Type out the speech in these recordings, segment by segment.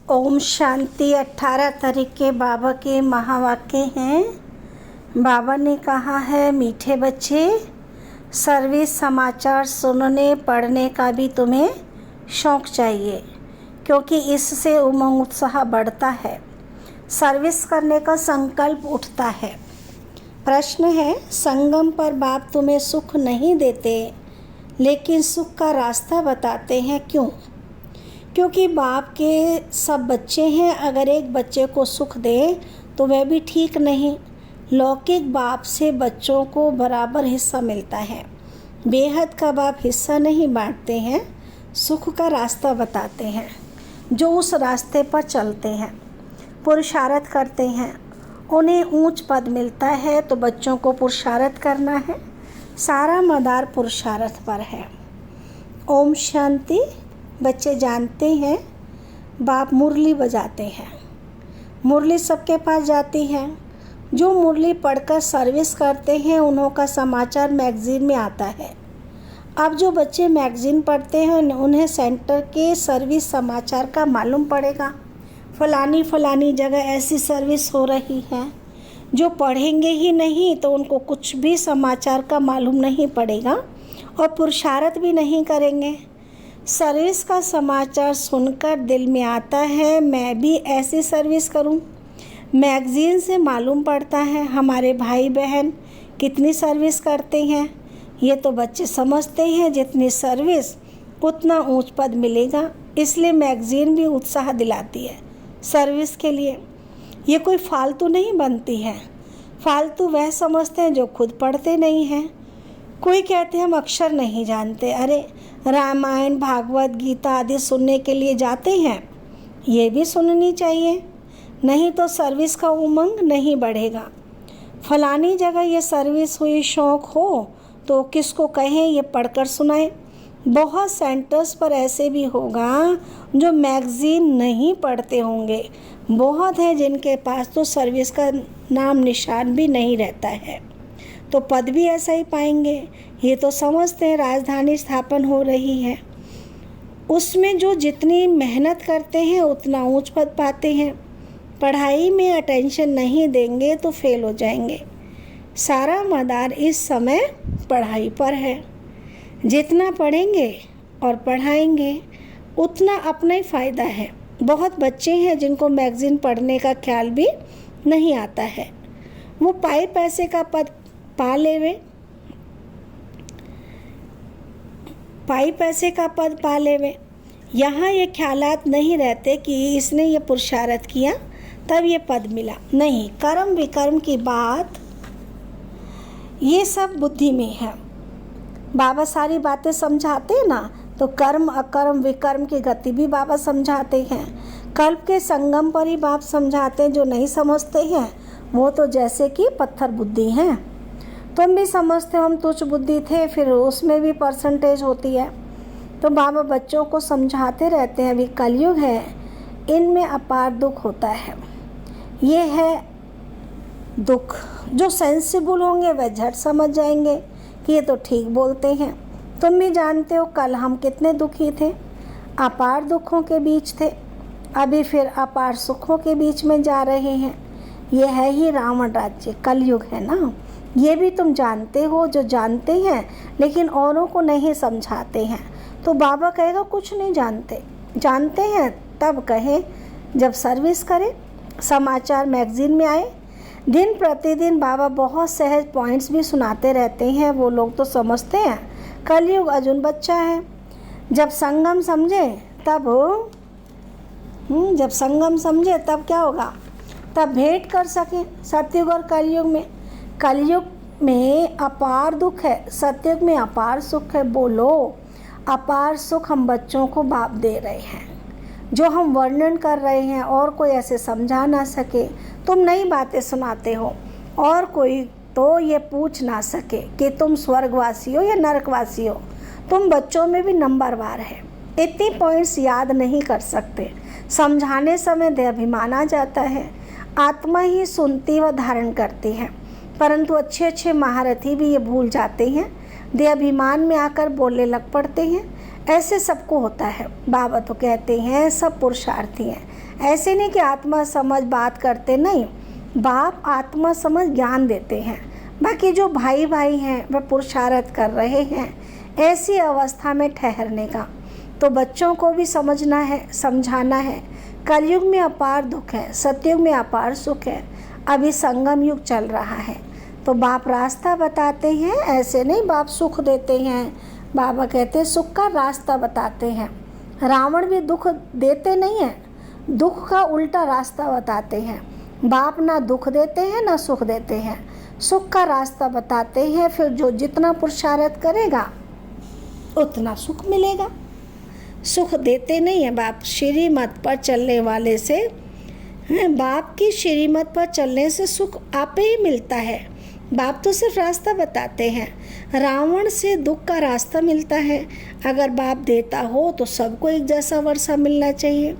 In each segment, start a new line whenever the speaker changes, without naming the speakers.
ओम शांति। 18 तरीके बाबा के महावाक्य हैं। बाबा ने कहा है, मीठे बच्चे, सर्विस समाचार सुनने पढ़ने का भी तुम्हें शौक़ चाहिए, क्योंकि इससे उमंग उत्साह बढ़ता है, सर्विस करने का संकल्प उठता है। प्रश्न है, संगम पर बाप तुम्हें सुख नहीं देते लेकिन सुख का रास्ता बताते हैं, क्यों? क्योंकि बाप के सब बच्चे हैं। अगर एक बच्चे को सुख दे तो वह भी ठीक नहीं। लौकिक बाप से बच्चों को बराबर हिस्सा मिलता है। बेहद का बाप हिस्सा नहीं बांटते हैं, सुख का रास्ता बताते हैं। जो उस रास्ते पर चलते हैं, पुरुषार्थ करते हैं, उन्हें ऊंच पद मिलता है। तो बच्चों को पुरुषार्थ करना है, सारा मदार पुरुषार्थ पर है। ओम शांति। बच्चे जानते हैं बाप मुरली बजाते हैं। मुरली सबके पास जाती है। जो मुरली पढ़कर सर्विस करते हैं उन्हों का समाचार मैगज़ीन में आता है। अब जो बच्चे मैगज़ीन पढ़ते हैं उन्हें सेंटर के सर्विस समाचार का मालूम पड़ेगा, फलानी जगह ऐसी सर्विस हो रही है। जो पढ़ेंगे ही नहीं तो उनको कुछ भी समाचार का मालूम नहीं पड़ेगा और पुरुषार्थ भी नहीं करेंगे। सर्विस का समाचार सुनकर दिल में आता है, मैं भी ऐसी सर्विस करूं। मैगज़ीन से मालूम पड़ता है हमारे भाई बहन कितनी सर्विस करते हैं। ये तो बच्चे समझते हैं जितनी सर्विस उतना ऊंच पद मिलेगा, इसलिए मैगज़ीन भी उत्साह दिलाती है सर्विस के लिए। ये कोई फालतू नहीं बनती है। फालतू वह समझते हैं जो खुद पढ़ते नहीं हैं। कोई कहते हैं हम अक्षर नहीं जानते। अरे रामायण भागवत गीता आदि सुनने के लिए जाते हैं, ये भी सुननी चाहिए, नहीं तो सर्विस का उमंग नहीं बढ़ेगा। फलानी जगह ये सर्विस हुई, शौक़ हो तो किसको कहें ये पढ़कर सुनाएं। बहुत सेंटर्स पर ऐसे भी होगा जो मैगज़ीन नहीं पढ़ते होंगे। बहुत हैं जिनके पास तो सर्विस का नाम निशान भी नहीं रहता है, तो पद भी ऐसा ही पाएंगे। ये तो समझते हैं राजधानी स्थापन हो रही है, उसमें जो जितनी मेहनत करते हैं उतना ऊंच पद पाते हैं। पढ़ाई में अटेंशन नहीं देंगे तो फेल हो जाएंगे। सारा मदार इस समय पढ़ाई पर है। जितना पढ़ेंगे और पढ़ाएंगे उतना अपना ही फ़ायदा है। बहुत बच्चे हैं जिनको मैगज़ीन पढ़ने का ख्याल भी नहीं आता है। वो पाई पैसे का पद पा लेवे। यहाँ ये ख्यालात नहीं रहते कि इसने ये पुरुषार्थ किया तब ये पद मिला। नहीं, कर्म विकर्म की बात ये सब बुद्धि में है। बाबा सारी बातें समझाते हैं ना, तो कर्म अकर्म विकर्म की गति भी बाबा समझाते हैं। कल्प के संगम पर ही बाप समझाते हैं। जो नहीं समझते हैं वो तो जैसे कि पत्थर बुद्धि हैं। तुम भी समझते हो हम तुच्छ बुद्धि थे, फिर उसमें भी परसेंटेज होती है। तो बाबा बच्चों को समझाते रहते हैं, अभी कलयुग है, इनमें अपार दुख होता है। ये है दुख। जो सेंसिबल होंगे वह झट समझ जाएंगे कि ये तो ठीक बोलते हैं। तुम भी जानते हो कल हम कितने दुखी थे, अपार दुखों के बीच थे, अभी फिर अपार सुखों के बीच में जा रहे हैं। ये है ही रावण राज्य, कलयुग है ना। ये भी तुम जानते हो। जो जानते हैं लेकिन औरों को नहीं समझाते हैं, तो बाबा कहेगा कुछ नहीं जानते। जानते हैं तब कहें जब सर्विस करें, समाचार मैगज़ीन में आए। दिन प्रतिदिन बाबा बहुत सहज पॉइंट्स भी सुनाते रहते हैं। वो लोग तो समझते हैं कलयुग अर्जुन बच्चा है। जब संगम समझे तब क्या होगा, तब भेंट कर सकें सतयुग और कलयुग में। कलयुग में अपार दुख है, सतयुग में अपार सुख है। बोलो, अपार सुख हम बच्चों को बाप दे रहे हैं, जो हम वर्णन कर रहे हैं और कोई ऐसे समझा ना सके। तुम नई बातें सुनाते हो और कोई तो ये पूछ ना सके कि तुम स्वर्गवासी हो या नरकवासी हो। तुम बच्चों में भी नंबरवार है। इतनी पॉइंट्स याद नहीं कर सकते। समझाने समय देहाभिमान आ जाता है। आत्मा ही सुनती व धारण करती है, परंतु अच्छे महारथी भी ये भूल जाते हैं। देहाभिमान में आकर बोलने लग पड़ते हैं। ऐसे सबको होता है। बाबा तो कहते हैं सब पुरुषार्थी हैं, ऐसे नहीं कि आत्मा समझ बात करते नहीं, बाप आत्मा समझ ज्ञान देते हैं। बाकी जो भाई भाई हैं वह पुरुषार्थ कर रहे हैं ऐसी अवस्था में ठहरने का। तो बच्चों को भी समझना है, समझाना है। कलयुग में अपार दुख है, सतयुग में अपार सुख है। अभी संगम युग चल रहा है, तो बाप रास्ता बताते हैं। ऐसे नहीं बाप सुख देते हैं, बाबा कहते हैं सुख का रास्ता बताते हैं। रावण भी दुख देते नहीं हैं, दुख का उल्टा रास्ता बताते हैं। बाप ना दुख देते हैं ना सुख देते हैं, सुख का रास्ता बताते हैं। फिर जो जितना पुरुषार्थ करेगा उतना सुख मिलेगा। सुख देते नहीं हैं बाप, श्रीमत पर चलने वाले से, बाप की श्रीमत पर चलने से सुख आपे ही मिलता है। बाप तो सिर्फ रास्ता बताते हैं। रावण से दुख का रास्ता मिलता है। अगर बाप देता हो तो सबको एक जैसा वर्षा मिलना चाहिए।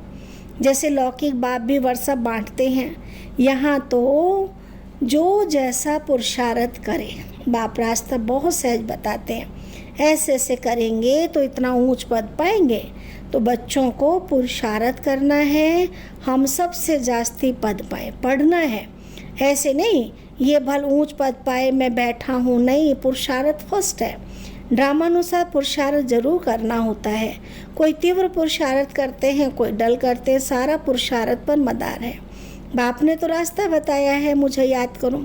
जैसे लौकिक बाप भी वर्षा बांटते हैं, यहाँ तो जो जैसा पुरुषार्थ करे। बाप रास्ता बहुत सहज बताते हैं। ऐसे ऐसे करेंगे तो इतना ऊंच पद पाएंगे। तो बच्चों को पुरुषार्थ करना है, हम सबसे जास्ती पद पाए, पढ़ना है। ऐसे नहीं ये भल ऊंच पद पाए मैं बैठा हूँ, नहीं, पुरुषार्थ फर्स्ट है। ड्रामानुसार पुरुषार्थ जरूर करना होता है। कोई तीव्र पुरुषार्थ करते हैं, कोई डल करते हैं, सारा पुरुषार्थ पर मदार है। बाप ने तो रास्ता बताया है, मुझे याद करो।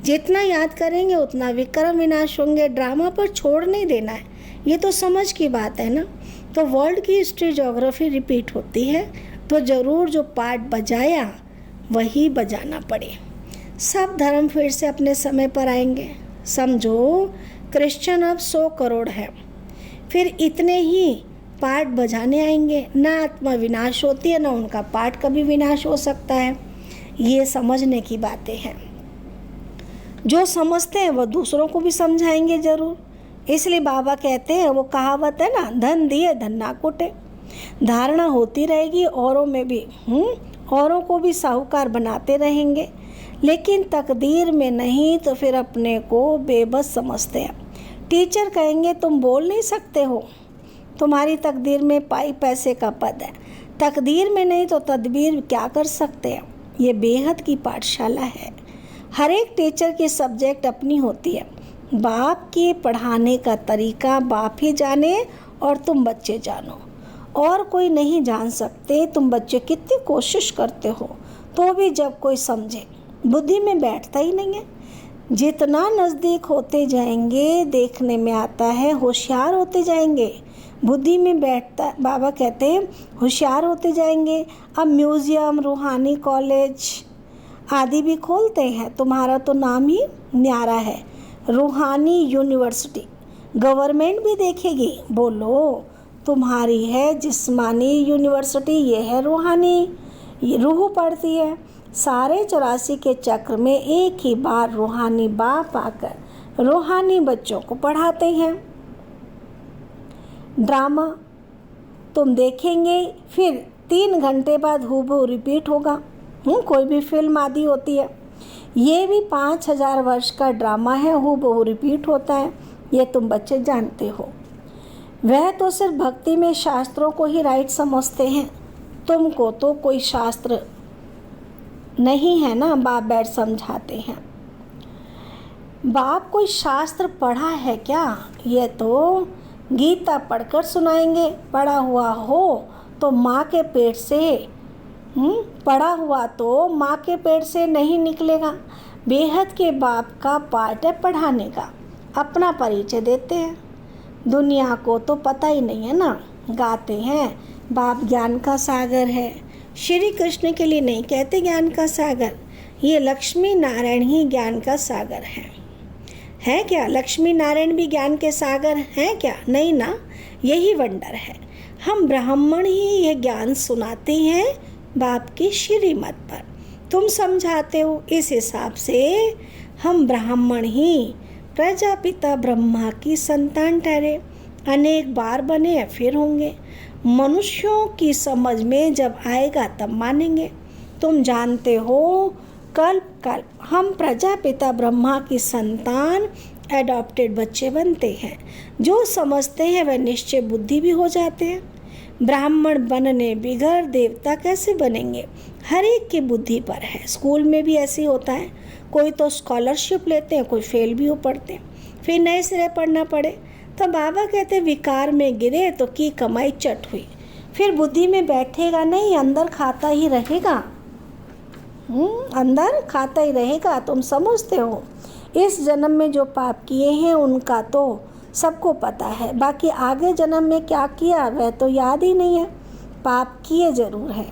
जितना याद करेंगे उतना विक्रम विनाश होंगे। ड्रामा पर छोड़ नहीं देना है, ये तो समझ की बात है ना। तो वर्ल्ड की हिस्ट्री ज्योग्राफी रिपीट होती है, तो ज़रूर जो पार्ट बजाया वही बजाना पड़े। सब धर्म फिर से अपने समय पर आएंगे। समझो क्रिश्चियन अब 100 करोड़ है, फिर इतने ही पार्ट बजाने आएंगे। ना आत्मा विनाश होती है, ना उनका पार्ट कभी विनाश हो सकता है। ये समझने की बातें हैं। जो समझते हैं वो दूसरों को भी समझाएंगे ज़रूर। इसलिए बाबा कहते हैं, वो कहावत है ना, धन दिए धन ना कुटे। धारणा होती रहेगी औरों में भी, औरों को भी साहूकार बनाते रहेंगे, लेकिन तकदीर में नहीं तो फिर अपने को बेबस समझते हैं। टीचर कहेंगे तुम बोल नहीं सकते हो, तुम्हारी तकदीर में पाई पैसे का पद है। तकदीर में नहीं तो तदबीर क्या कर सकते हैं। ये बेहद की पाठशाला है। हर एक टीचर की सब्जेक्ट अपनी होती है। बाप के पढ़ाने का तरीका बाप ही जाने और तुम बच्चे जानो, और कोई नहीं जान सकते। तुम बच्चे कितनी कोशिश करते हो तो भी जब कोई समझे, बुद्धि में बैठता ही नहीं है। जितना नज़दीक होते जाएंगे देखने में आता है, होशियार होते जाएंगे, बुद्धि में बैठता। बाबा कहते हैं होशियार होते जाएंगे। अब म्यूज़ियम, रूहानी कॉलेज आदि भी खोलते हैं। तुम्हारा तो नाम ही न्यारा है, रूहानी यूनिवर्सिटी। गवर्नमेंट भी देखेगी, बोलो तुम्हारी है जिस्मानी यूनिवर्सिटी, ये है रूहानी, ये रूह पढ़ती है। सारे 84 के चक्र में एक ही बार रूहानी बाप आकर रूहानी बच्चों को पढ़ाते हैं। ड्रामा तुम देखेंगे, फिर 3 घंटे बाद हूबहू रिपीट होगा। कोई भी फिल्म आदि होती है, ये भी 5000 वर्ष का ड्रामा है, हूबहू रिपीट होता है। ये तुम बच्चे जानते हो। वह तो सिर्फ भक्ति में शास्त्रों को ही राइट समझते हैं, तुमको तो कोई शास्त्र नहीं है ना, बाप बैठ समझाते हैं। बाप कोई शास्त्र पढ़ा है क्या? ये तो गीता पढ़कर सुनाएंगे। पढ़ा हुआ हो तो माँ के पेट से, पढ़ा हुआ तो माँ के पेट से नहीं निकलेगा। बेहद के बाप का पार्ट है पढ़ाने का। अपना परिचय देते हैं, दुनिया को तो पता ही नहीं है ना। गाते हैं बाप ज्ञान का सागर है। श्री कृष्ण के लिए नहीं कहते ज्ञान का सागर, ये लक्ष्मी नारायण ही ज्ञान का सागर है क्या? लक्ष्मी नारायण भी ज्ञान के सागर हैं क्या? नहीं ना, यही वंडर है। हम ब्राह्मण ही ये ज्ञान सुनाते हैं बाप की श्रीमत पर, तुम समझाते हो। इस हिसाब से हम ब्राह्मण ही प्रजापिता ब्रह्मा की संतान ठहरे। अनेक बार बने या फिर होंगे। मनुष्यों की समझ में जब आएगा तब मानेंगे। तुम जानते हो कल्प कल्प हम प्रजापिता ब्रह्मा की संतान एडॉप्टेड बच्चे बनते हैं। जो समझते हैं वह निश्चय बुद्धि भी हो जाते हैं। ब्राह्मण बनने बिगड़ देवता कैसे बनेंगे? हर एक की बुद्धि पर है। स्कूल में भी ऐसे ही होता है, कोई तो स्कॉलरशिप लेते हैं, कोई फेल भी हो पढ़ते हैं, फिर नए सिरे पढ़ना पड़े। तो बाबा कहते विकार में गिरे तो की कमाई चट हुई। फिर बुद्धि में बैठेगा नहीं, अंदर खाता ही रहेगा। अंदर खाता ही रहेगा। तुम समझते हो इस जन्म में जो पाप किए हैं उनका तो सबको पता है, बाकी आगे जन्म में क्या किया वह तो याद ही नहीं है। पाप किए जरूर है।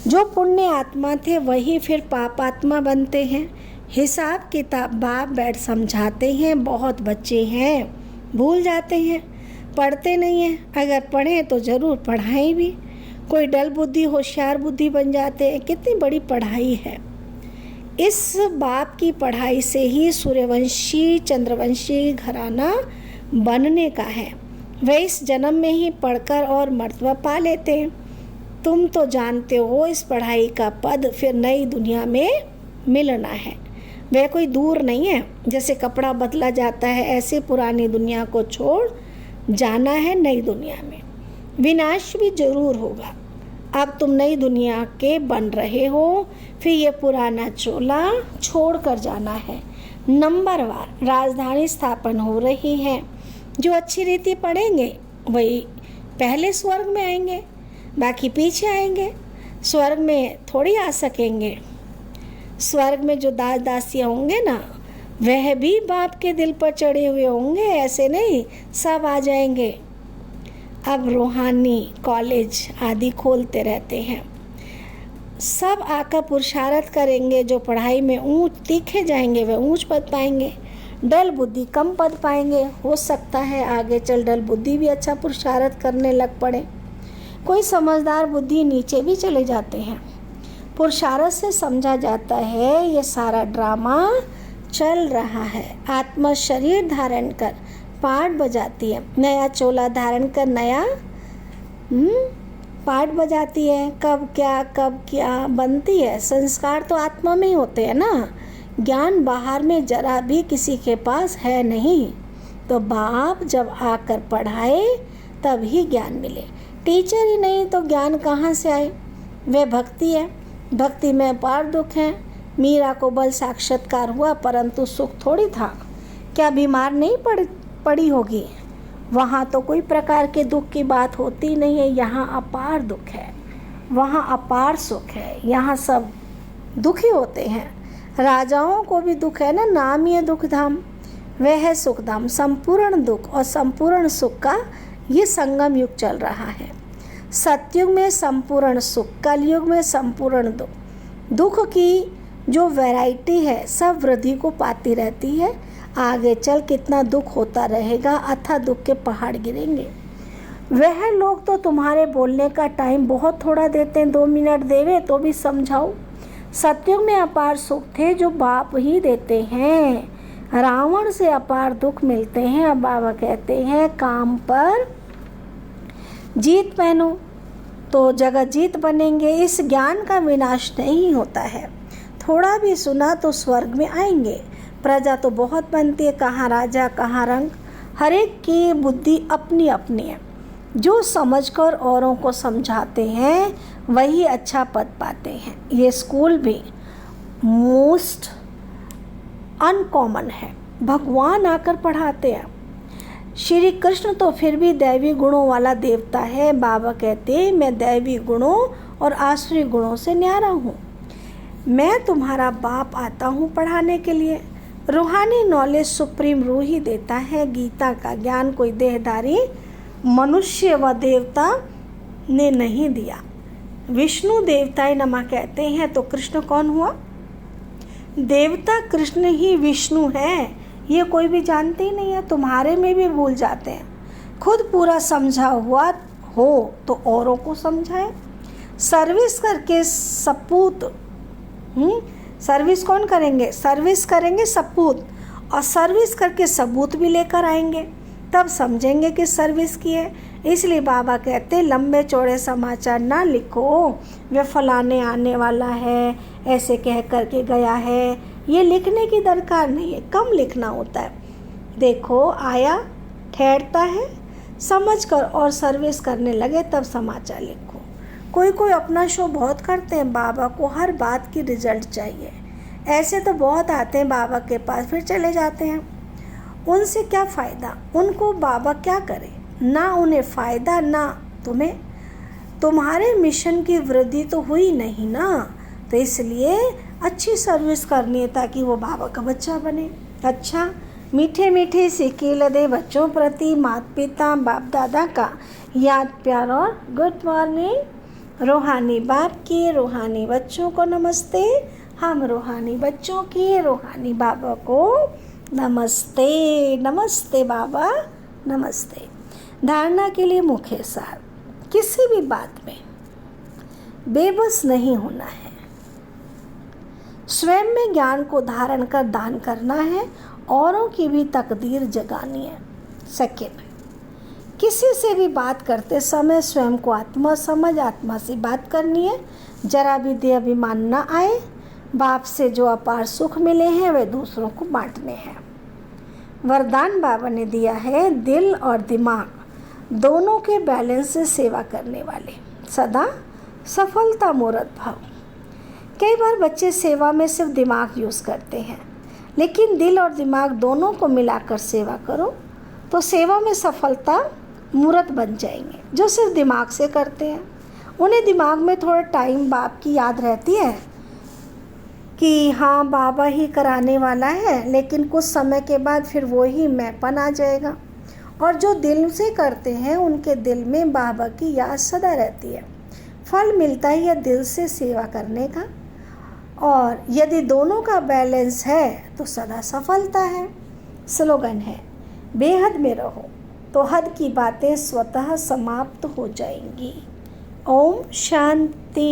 जो पुण्य आत्मा थे वही फिर पाप आत्मा बनते हैं। हिसाब किताब बाप बैठ समझाते हैं, बहुत बच्चे हैं भूल जाते हैं, पढ़ते नहीं हैं। अगर पढ़ें तो ज़रूर पढ़ाएं भी। कोई डल बुद्धि होशियार बुद्धि बन जाते हैं। कितनी बड़ी पढ़ाई है। इस बाप की पढ़ाई से ही सूर्यवंशी चंद्रवंशी घराना बनने का है। वे इस जन्म में ही पढ़कर और मर्तबा पा लेते हैं। तुम तो जानते हो इस पढ़ाई का पद फिर नई दुनिया में मिलना है। वह कोई दूर नहीं है। जैसे कपड़ा बदला जाता है ऐसे पुरानी दुनिया को छोड़ जाना है नई दुनिया में। विनाश भी जरूर होगा। अब तुम नई दुनिया के बन रहे हो, फिर ये पुराना चोला छोड़ कर जाना है। नंबरवार राजधानी स्थापन हो रही है। जो अच्छी रीति पढ़ेंगे वही पहले स्वर्ग में आएंगे, बाकी पीछे आएंगे। स्वर्ग में थोड़ी आ सकेंगे। स्वर्ग में जो दास दासियाँ होंगे ना, वह भी बाप के दिल पर चढ़े हुए होंगे। ऐसे नहीं सब आ जाएंगे। अब रूहानी कॉलेज आदि खोलते रहते हैं। सब आकर पुरुषार्थ करेंगे। जो पढ़ाई में ऊंच तीखे जाएंगे वे ऊंच पद पाएंगे, डल बुद्धि कम पद पाएंगे। हो सकता है आगे चल डल बुद्धि भी अच्छा पुरुषार्थ करने लग पड़े। कोई समझदार बुद्धि नीचे भी चले जाते हैं। पुरुषार्थ से समझा जाता है ये सारा ड्रामा चल रहा है। आत्मा शरीर धारण कर पाठ बजाती है, नया चोला धारण कर नया पाठ बजाती है। कब क्या बनती है। संस्कार तो आत्मा में ही होते हैं ना। ज्ञान बाहर में जरा भी किसी के पास है नहीं। तो बाप जब आकर पढ़ाए तब ही ज्ञान मिले। टीचर ही नहीं तो ज्ञान कहाँ से आए। वह भक्ति है। भक्ति में अपार दुख है। मीरा को बल साक्षात्कार हुआ परंतु सुख थोड़ी था। क्या बीमार नहीं पड़ी होगी। वहाँ तो कोई प्रकार के दुख की बात होती नहीं है। यहाँ अपार दुख है, वहाँ अपार सुख है। यहाँ सब दुखी होते हैं। राजाओं को भी दुख है ना, नाम ही है दुख धाम। वह है सुख धाम। संपूर्ण दुख और संपूर्ण सुख का ये संगम युग चल रहा है। सतयुग में संपूर्ण सुख, कलयुग में संपूर्ण दुख। दुख की जो वैरायटी है सब वृद्धि को पाती रहती है। आगे चल कितना दुख होता रहेगा, अथाह दुख के पहाड़ गिरेंगे। वह लोग तो तुम्हारे बोलने का टाइम बहुत थोड़ा देते हैं। 2 मिनट देवे तो भी समझाओ। सतयुग में अपार सुख थे जो बाप ही देते हैं। रावण से अपार दुख मिलते हैं। अब बाबा कहते हैं काम पर जीत पहनो तो जगत जीत बनेंगे। इस ज्ञान का विनाश नहीं होता है। थोड़ा भी सुना तो स्वर्ग में आएंगे। प्रजा तो बहुत बनती है, कहाँ राजा कहाँ रंग। हर एक की बुद्धि अपनी अपनी है। जो समझकर औरों को समझाते हैं वही अच्छा पद पाते हैं। ये स्कूल भी मोस्ट अनकॉमन है। भगवान आकर पढ़ाते हैं। श्री कृष्ण तो फिर भी दैवी गुणों वाला देवता है। बाबा कहते हैं मैं दैवी गुणों और आसुरी गुणों से न्यारा हूँ। मैं तुम्हारा बाप आता हूँ पढ़ाने के लिए। रूहानी नॉलेज सुप्रीम रूह ही देता है। गीता का ज्ञान कोई देहधारी मनुष्य व देवता ने नहीं दिया। विष्णु देवताए नमः कहते हैं तो कृष्ण कौन हुआ? देवता कृष्ण ही विष्णु है। ये कोई भी जानते ही नहीं है। तुम्हारे में भी भूल जाते हैं। खुद पूरा समझा हुआ हो तो औरों को समझाए। सर्विस करके सपूत सर्विस कौन करेंगे? सर्विस करेंगे सपूत, और सर्विस करके सबूत भी लेकर आएंगे, तब समझेंगे कि सर्विस की है। इसलिए बाबा कहते लंबे चौड़े समाचार ना लिखो। वे फलाने आने वाला है, ऐसे कह करके गया है, ये लिखने की दरकार नहीं है। कम लिखना होता है। देखो आया, ठहरता है, समझ कर और सर्विस करने लगे तब समाचार लिखो। कोई कोई अपना शो बहुत करते हैं, बाबा को हर बात की रिजल्ट चाहिए। ऐसे तो बहुत आते हैं बाबा के पास फिर चले जाते हैं। उनसे क्या फ़ायदा, उनको बाबा क्या करे, ना उन्हें फ़ायदा ना तुम्हें। तुम्हारे मिशन की वृद्धि तो हुई नहीं ना, तो इसलिए अच्छी सर्विस करनी है ताकि वो बाबा का बच्चा बने। अच्छा, मीठे मीठे सिक्के लदे बच्चों प्रति माता पिता बाप दादा का याद प्यार और गुड मॉर्निंग। रूहानी बाप की रूहानी बच्चों को नमस्ते। हम रूहानी बच्चों की रूहानी बाबा को नमस्ते। नमस्ते बाबा, नमस्ते। धारणा के लिए मुख्य सार, किसी भी बात में बेबस नहीं होना है। स्वयं में ज्ञान को धारण कर दान करना है, औरों की भी तकदीर जगानी है। सेकेंड, किसी से भी बात करते समय स्वयं को आत्मा समझ आत्मा से बात करनी है। जरा भी देह अभिमान न आए। बाप से जो अपार सुख मिले हैं वे दूसरों को बांटने हैं। वरदान बाबा ने दिया है, दिल और दिमाग दोनों के बैलेंस से सेवा करने वाले, सदा सफलता मूर्त भाव। कई बार बच्चे सेवा में सिर्फ दिमाग यूज़ करते हैं, लेकिन दिल और दिमाग दोनों को मिलाकर सेवा करो तो सेवा में सफलता मूर्त बन जाएंगे। जो सिर्फ दिमाग से करते हैं उन्हें दिमाग में थोड़ा टाइम बाप की याद रहती है कि हाँ बाबा ही कराने वाला है, लेकिन कुछ समय के बाद फिर वो ही मैंपन आ जाएगा। और जो दिल से करते हैं उनके दिल में बाबा की याद सदा रहती है। फल मिलता ही है दिल से सेवा करने का, और यदि दोनों का बैलेंस है तो सदा सफलता है। स्लोगन है, बेहद में रहो तो हद की बातें स्वतः समाप्त हो जाएंगी। ओम शांति।